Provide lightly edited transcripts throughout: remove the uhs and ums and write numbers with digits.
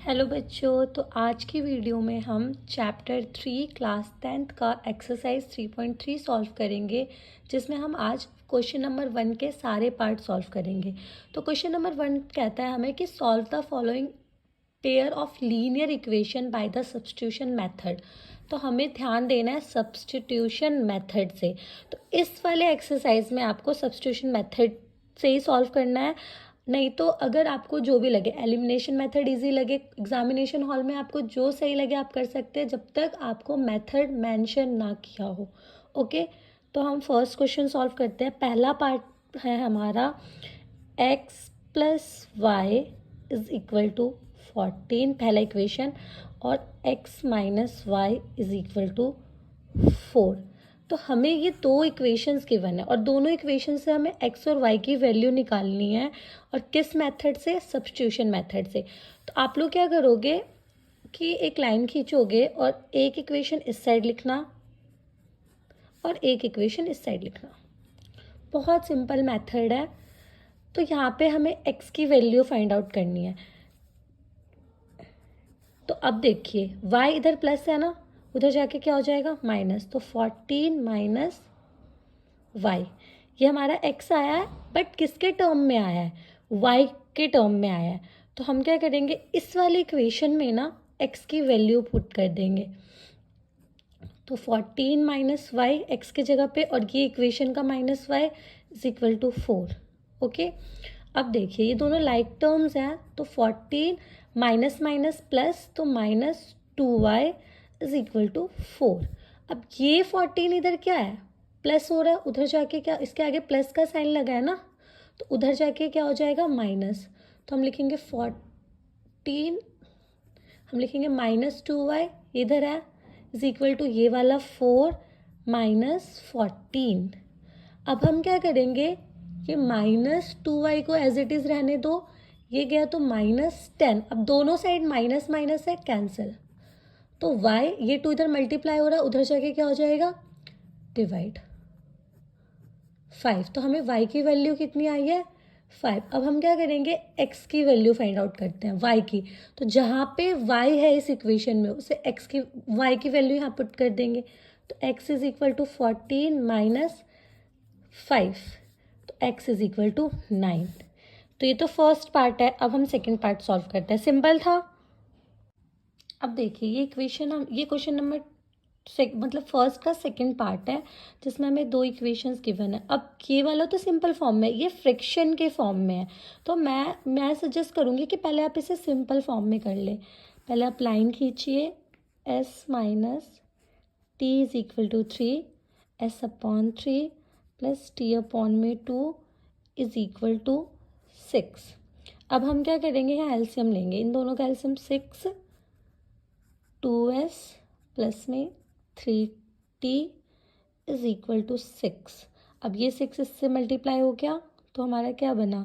Hello बच्चों, तो आज की वीडियो में हम चैप्टर 3 क्लास 10th का एक्सरसाइज 3.3 सॉल्व करेंगे, जिसमें हम आज क्वेश्चन नंबर 1 के सारे पार्ट सॉल्व करेंगे। तो क्वेश्चन नंबर 1 कहता है हमें कि solve the following pair of linear equation by the substitution method. तो हमें ध्यान देना है सब्स्टिट्यूशन मेथड से। तो इस वाले एक्सरसाइज में आपको सब्स्टिट्यूशन मेथड से ही सॉल्व करना है, नहीं तो अगर आपको जो भी लगे, एलिमिनेशन मेथड इजी लगे, एग्जामिनेशन हॉल में आपको जो सही लगे आप कर सकते हैं, जब तक आपको मेथड मेंशन ना किया हो। ओके, तो हम फर्स्ट क्वेश्चन सॉल्व करते हैं। पहला पार्ट है हमारा x plus y is equal to 14, पहला इक्वेशन, और x minus y is equal to 4। तो हमें ये दो इक्वेशंस गिवन है और दोनों इक्वेशन से हमें x और y की वैल्यू निकालनी है। और किस मेथड से? सब्स्टिट्यूशन मेथड से। तो आप लोग क्या करोगे कि एक लाइन खींचोगे और एक इक्वेशन इस साइड लिखना और एक इक्वेशन इस साइड लिखना। बहुत सिंपल मेथड है। तो यहाँ पे हमें x की वैल्यू फाइंड आउट करनी है। तो अब देखिए y इधर प्लस है ना, उधर जाके क्या हो जाएगा? माइनस। तो 14 माइनस y, ये हमारा x आया है, बट किसके टर्म में आया है? y के टर्म में आया है। तो हम क्या करेंगे, इस वाली इक्वेशन में ना x की वैल्यू पुट कर देंगे। तो 14 माइनस वाई एक्स की जगह पे, और ये इक्वेशन का minus y is equal to 4। Okay, अब देखिए ये दोनों लाइक टर्म्स हैं, तो 14 माइनस माइनस प्लस, तो minus 2y is equal to 4। अब ये 14 इधर क्या है? प्लस हो रहा है, उधर जाके क्या, इसके आगे प्लस का साइन लगा है ना, तो उधर जाके क्या हो जाएगा? माइनस। तो हम लिखेंगे 14, हम लिखेंगे माइनस 2y इधर है इज इक्वल टू ये वाला 4 माइनस 14। अब हम क्या करेंगे, ये माइनस 2y को एज इट इज़ रहने दो, ये गया तो माइनस 10। अब दोनों साइड माइनस माइनस है, कैंसिल। तो y, ये 2 इधर मल्टीप्लाई हो रहा है, उधर जाके क्या हो जाएगा? डिवाइड 5। तो हमें y की वैल्यू कितनी आई है? 5। अब हम क्या करेंगे, x की वैल्यू फाइंड आउट करते हैं, y की। तो जहाँ पे y है इस इक्वेशन में, उसे x की, y की वैल्यू यहाँ पुट कर देंगे। तो x is equal to 14 minus 5, तो x इज इक्वल टू 9। तो ये तो फर्स्ट पार्ट है। अब हम सेकेंड पार्ट सॉल्व करते हैं। सिंपल था। अब देखिए ये इक्वेशन, हम ये क्वेश्चन नंबर मतलब फर्स्ट का सेकंड पार्ट है, जिसमें हमें दो इक्वेशंस गिवन है। अब ये वाला तो सिंपल फॉर्म में, ये फ्रिक्शन के फॉर्म में है। तो मैं सजेस्ट करूँगी कि पहले आप इसे सिंपल फॉर्म में कर ले। पहले आप लाइन खींचिए, s minus T is equal to 3, s upon 3 plus T upon में 2 इज इक्वल टू 6। अब हम क्या करेंगे, यहाँ एलसीएम लेंगे, इन दोनों का एलसीएम 6, 2s प्लस में 3t इज इक्वल टू 6। अब ये 6 इससे मल्टीप्लाई हो गया, तो हमारा क्या बना?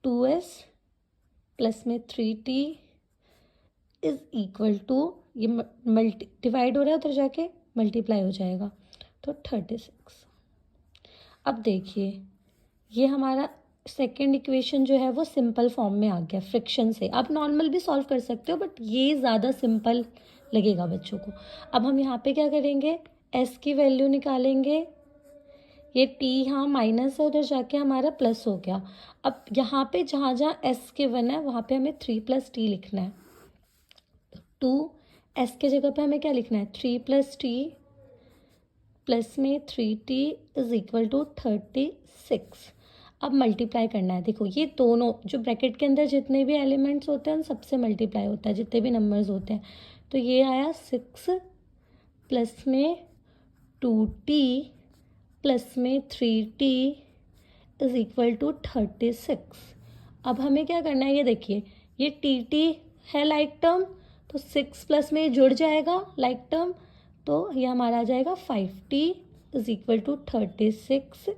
2s प्लस में 3t इज इक्वल टू, ये डिवाइड हो रहा है, उधर जाके मल्टीप्लाई हो जाएगा, तो 36। अब देखिए ये हमारा सेकेंड इक्वेशन जो है वो सिंपल फॉर्म में आ गया फ्रिक्शन से। आप नॉर्मल भी सॉल्व कर सकते हो, बट ये ज़्यादा सिंपल लगेगा बच्चों को। अब हम यहाँ पे क्या करेंगे, s की वैल्यू निकालेंगे। ये t यहाँ माइनस है, उधर जाके हमारा प्लस हो गया। अब यहाँ पे जहाँ जहाँ s के वन है वहाँ पे हमें 3 प्लस टी लिखना है। 2 s के जगह पे हमें क्या लिखना है? 3 प्लस टी प्लस में 3t इज इक्वल टू 36। अब मल्टीप्लाई करना है। देखो ये दोनों जो ब्रैकेट के अंदर जितने भी एलिमेंट्स होते हैं उन सबसे मल्टीप्लाई होता है, जितने भी नंबर्स होते हैं। तो ये आया 6 प्लस में 2t प्लस में 3t इज इक्वल टू 36। अब हमें क्या करना है, ये देखिए ये टी है लाइक टर्म, तो 6 प्लस में जुड़ जाएगा लाइक टर्म, तो ये हमारा आ जाएगा 5t इज इक्वल टू 36।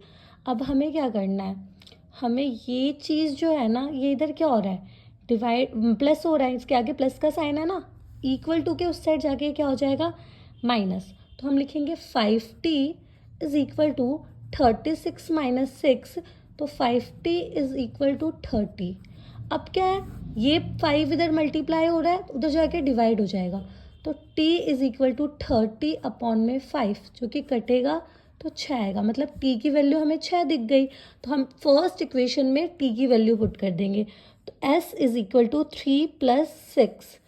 अब हमें क्या करना है, हमें ये चीज़ जो है ना, ये इधर क्या हो रहा है? डिवाइड, प्लस हो रहा है, इसके आगे प्लस का साइन है ना, इक्वल टू के उस साइड जाके क्या हो जाएगा? माइनस। तो हम लिखेंगे 5t is equal to 36 minus 6, तो 5t इज इक्वल टू 30। अब क्या है, ये 5 इधर मल्टीप्लाई हो रहा है, उधर जाके डिवाइड हो जाएगा, तो t इज इक्वल टू 30/5 जो कि कटेगा तो 6 आएगा, मतलब t की वैल्यू हमें 6 दिख गई। तो हम फर्स्ट इक्वेशन में t की वैल्यू पुट कर देंगे, तो s इज इक्वल टू 3 + 6,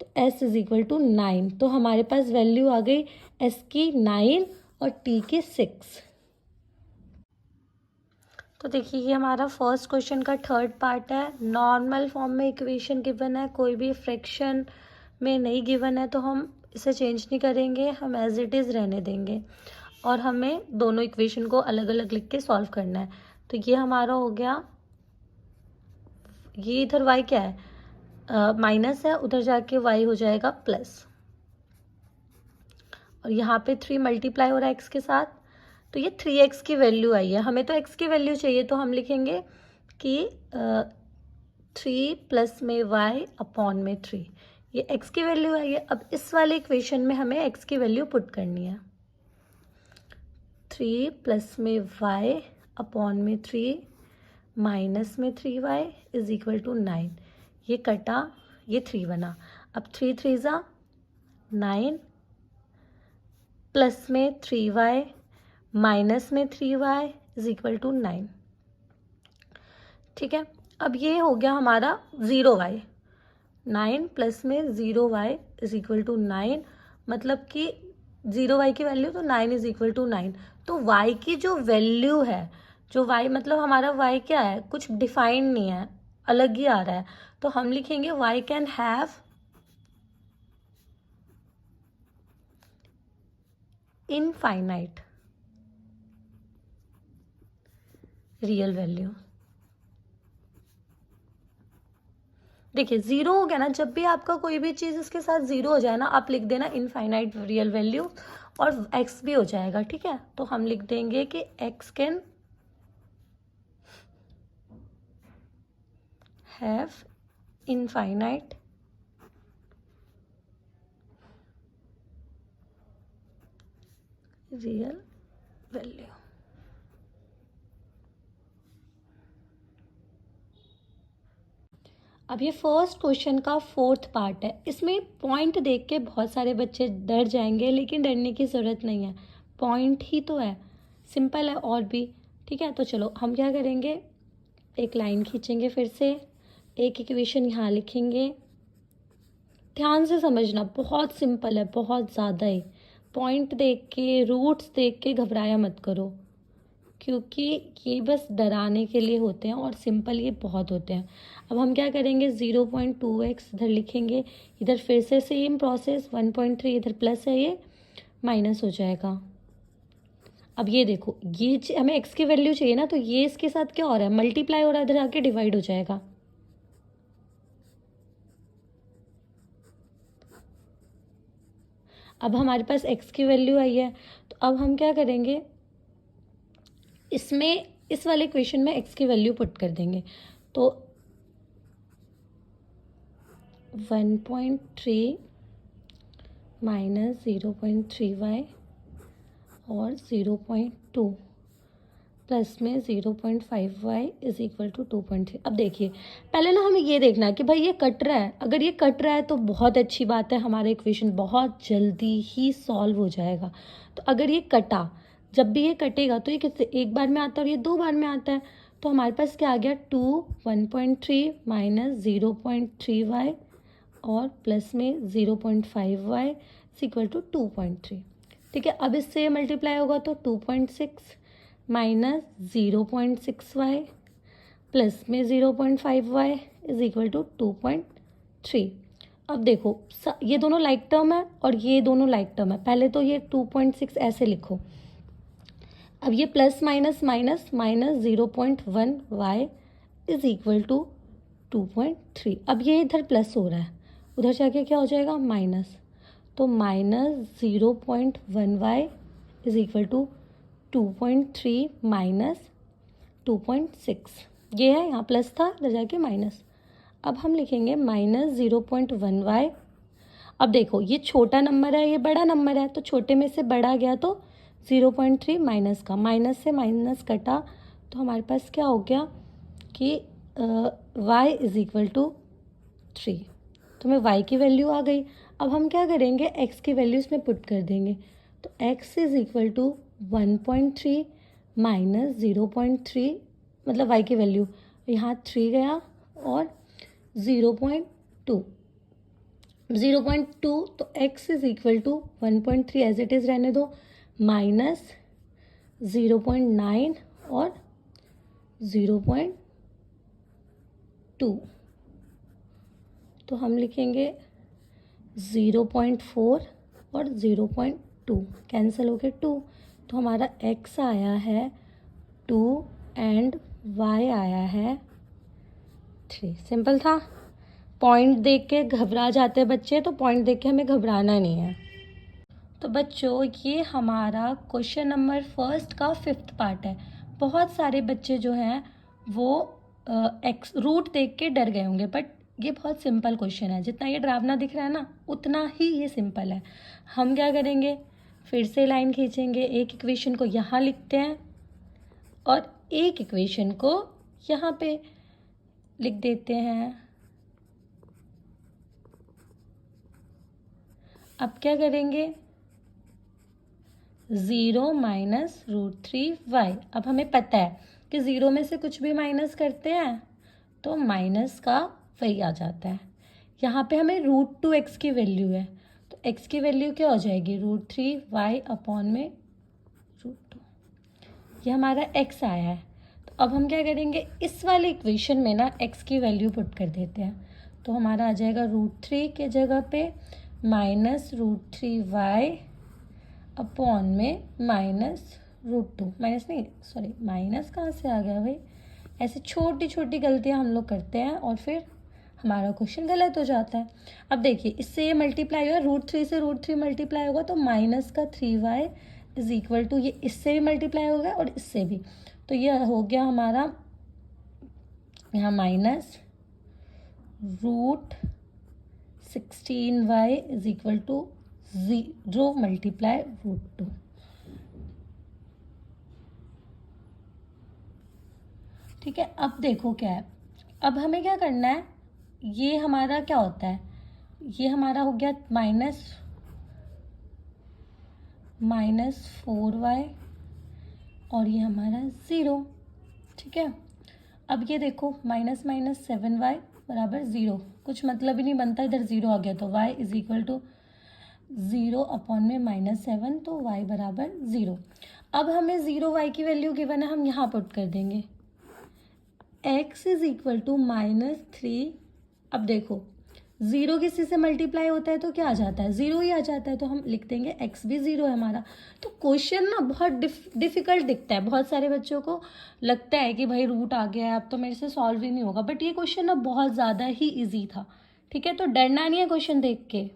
तो s इज इक्वल टू 9। तो हमारे पास वैल्यू आ गई s की 9 और t की 6। तो देखिए ये हमारा फर्स्ट क्वेश्चन का थर्ड पार्ट है। नॉर्मल फॉर्म में इक्वेशन गिवन है, कोई भी फ्रैक्शन में नहीं गिवन है तो हम इसे चेंज नहीं करेंगे, हम एज इट इज़ रहने देंगे और हमें दोनों इक्वेशन को अलग अलग लिख के सॉल्व करना है। तो ये हमारा हो गया, ये इधर y क्या है, माइनस है, उधर जाके y हो जाएगा प्लस, और यहाँ पे 3 मल्टीप्लाई हो रहा है x के साथ, तो ये 3x की वैल्यू आई है। हमें तो x की वैल्यू चाहिए, तो हम लिखेंगे कि 3 प्लस में y/3, ये x की वैल्यू आई है। अब इस वाले इक्वेशन में हमें x की वैल्यू पुट करनी है। 3 प्लस में y/3 माइनस में 3y इज इक्वल टू 9। ये कटा, ये 3 बना, अब 3 3 ज़ा 9 प्लस में 3y माइनस में 3y इज इक्वल टू 9। ठीक है, अब ये हो गया हमारा 0y, 9 प्लस में 0y इज इक्वल टू 9, मतलब कि 0y की वैल्यू तो 9 इज इक्वल टू 9। तो y की जो वैल्यू है, जो y मतलब हमारा y क्या है, कुछ डिफाइंड नहीं है, अलग ही आ रहा है, तो हम लिखेंगे y can have infinite real value. देखिए 0 हो गया ना, जब भी आपका कोई भी चीज़ इसके साथ 0 हो जाए ना, आप लिख देना इनफाइनाइट रियल वैल्यू, और x भी हो जाएगा। ठीक है, तो हम लिख देंगे कि x can have infinite real value. अब ये फर्स्ट क्वेश्चन का फोर्थ पार्ट है। इसमें पॉइंट देख के बहुत सारे बच्चे डर जाएंगे, लेकिन डरने की ज़रूरत नहीं है, पॉइंट ही तो है, सिंपल है और भी। ठीक है, तो चलो हम क्या करेंगे, एक लाइन खींचेंगे, फिर से एक इक्वेशन यहाँ लिखेंगे। ध्यान से समझना, बहुत सिंपल है, बहुत ज़्यादा ही। पॉइंट देख के, रूट्स देख के घबराया मत करो, क्योंकि ये बस डराने के लिए होते हैं और सिंपल ये बहुत होते हैं। अब हम क्या करेंगे, 0.2x इधर लिखेंगे, इधर फिर से सेम प्रोसेस, 1.3 इधर प्लस है, ये माइनस हो जाएगा। अब ये देखो, ये हमें x की वैल्यू चाहिए ना, तो ये इसके साथ क्या हो रहा है, मल्टीप्लाई हो रहा है, इधर आके डिवाइड हो जाएगा। अब हमारे पास x की वैल्यू आई है, तो अब हम क्या करेंगे, इसमें इस वाले इक्वेशन में x की वैल्यू पुट कर देंगे। तो 1.3 माइनस 0.3y और 0.2 प्लस में 0.5y इज इक्वल टू 2.3। अब देखिए, पहले ना हमें ये देखना है कि भाई ये कट रहा है, अगर ये कट रहा है तो बहुत अच्छी बात है, हमारा इक्वेशन बहुत जल्दी ही सॉल्व हो जाएगा। तो अगर ये कटा, जब भी ये कटेगा तो ये कितने, एक बार में आता है और ये 2 बार में आता है, तो हमारे पास क्या आ गया, 1.3 माइनस 0.3y और प्लस में 0.5y इज इक्वल टू 2.3। ठीक है, अब इससे मल्टीप्लाई होगा तो 2.6 माइनस 0.6y प्लस में 0.5y इज इक्वल टू 2.3। अब देखो, ये दोनों लाइक टर्म है और ये दोनों लाइक टर्म है, पहले तो ये 2.6 ऐसे लिखो। अब ये plus minus minus minus 0.1y is equal to 2.3। अब ये इधर प्लस हो रहा है, उधर जाके क्या हो जाएगा, माइनस, तो minus 0.1y is equal to 2.3 minus 2.6। ये है, यहाँ प्लस था, इधर जाके माइनस। अब हम लिखेंगे माइनस 0.1y। अब देखो, ये छोटा नंबर है, ये बड़ा नंबर है, तो छोटे में से बड़ा गया तो 0.3 माइनस का, माइनस से माइनस कटा, तो हमारे पास क्या हो गया कि y इज इक्वल टू 3। तो हमें y की वैल्यू आ गई। अब हम क्या करेंगे, x की वैल्यू इसमें पुट कर देंगे। तो x is equal to 1.3 minus 0.3, मतलब y की वैल्यू यहाँ 3 गया और 0.2 तो x is equal to 1.3 as it is रहने दो, माइनस 0.9 और 0.2। तो हम लिखेंगे 0.4 और 0.2 कैंसिल हो गए 2। तो हमारा x आया है 2 एंड y आया है 3। सिंपल था। पॉइंट देख के घबरा जाते हैं बच्चे, तो पॉइंट देख के हमें घबराना नहीं है। तो बच्चों ये हमारा क्वेश्चन नंबर फर्स्ट का 5th पार्ट है। बहुत सारे बच्चे जो हैं वो एक्स रूट देख के डर गए होंगे, बट ये बहुत सिंपल क्वेश्चन है। जितना ये डरावना दिख रहा है ना, उतना ही ये सिंपल है। हम क्या करेंगे, फिर से लाइन खींचेंगे, एक इक्वेशन को यहाँ लिखते हैं और एक इक्वेशन को यहाँ पे लिख देते हैं। अब क्या करेंगे, 0 माइनस √3y। अब हमें पता है कि 0 में से कुछ भी माइनस करते हैं तो माइनस का वही आ जाता है। यहाँ पे हमें √2x की वैल्यू है, तो x की वैल्यू क्या हो जाएगी, √3y अपॉन में √2। ये हमारा x आया है। तो अब हम क्या करेंगे, इस वाले इक्वेशन में ना x की वैल्यू पुट कर देते हैं। तो हमारा आ जाएगा √3 के जगह पे माइनस √3y अपॉन में माइनस √2। माइनस नहीं, सॉरी, माइनस कहाँ से आ गया भाई। ऐसे छोटी छोटी गलतियाँ हम लोग करते हैं और फिर हमारा क्वेश्चन गलत हो जाता है। अब देखिए, इससे ये मल्टीप्लाई हुआ, √3 से √3 मल्टीप्लाई होगा तो माइनस का 3y इज इक्वल टू, ये इससे भी मल्टीप्लाई होगा और इससे भी, तो ये हो गया हमारा यहाँ minus √16y is equal to 0 multiply √2। ठीक है, अब देखो क्या है, अब हमें क्या करना है, ये हमारा क्या होता है, ये हमारा हो गया -4y और ये हमारा 0। ठीक है, अब ये देखो -7y बराबर 0, कुछ मतलब ही नहीं बनता, इधर 0 आ गया तो y is equal to 0 upon में -7, तो y बराबर 0। अब हमें 0y की वैल्यू गिवन है, हम यहाँ पुट कर देंगे x इज इक्वल टू -3। अब देखो 0 किसी से मल्टीप्लाई होता है तो क्या आ जाता है, 0 ही आ जाता है, तो हम लिख देंगे x भी 0 है हमारा। तो क्वेश्चन ना बहुत डिफिकल्ट दिखता है, बहुत सारे बच्चों को लगता है कि भाई रूट आ गया है अब तो मेरे से सॉल्व ही नहीं होगा, बट ये क्वेश्चन ना बहुत ज़्यादा ही ईजी था। ठीक है, तो डरना नहीं है क्वेश्चन देख के।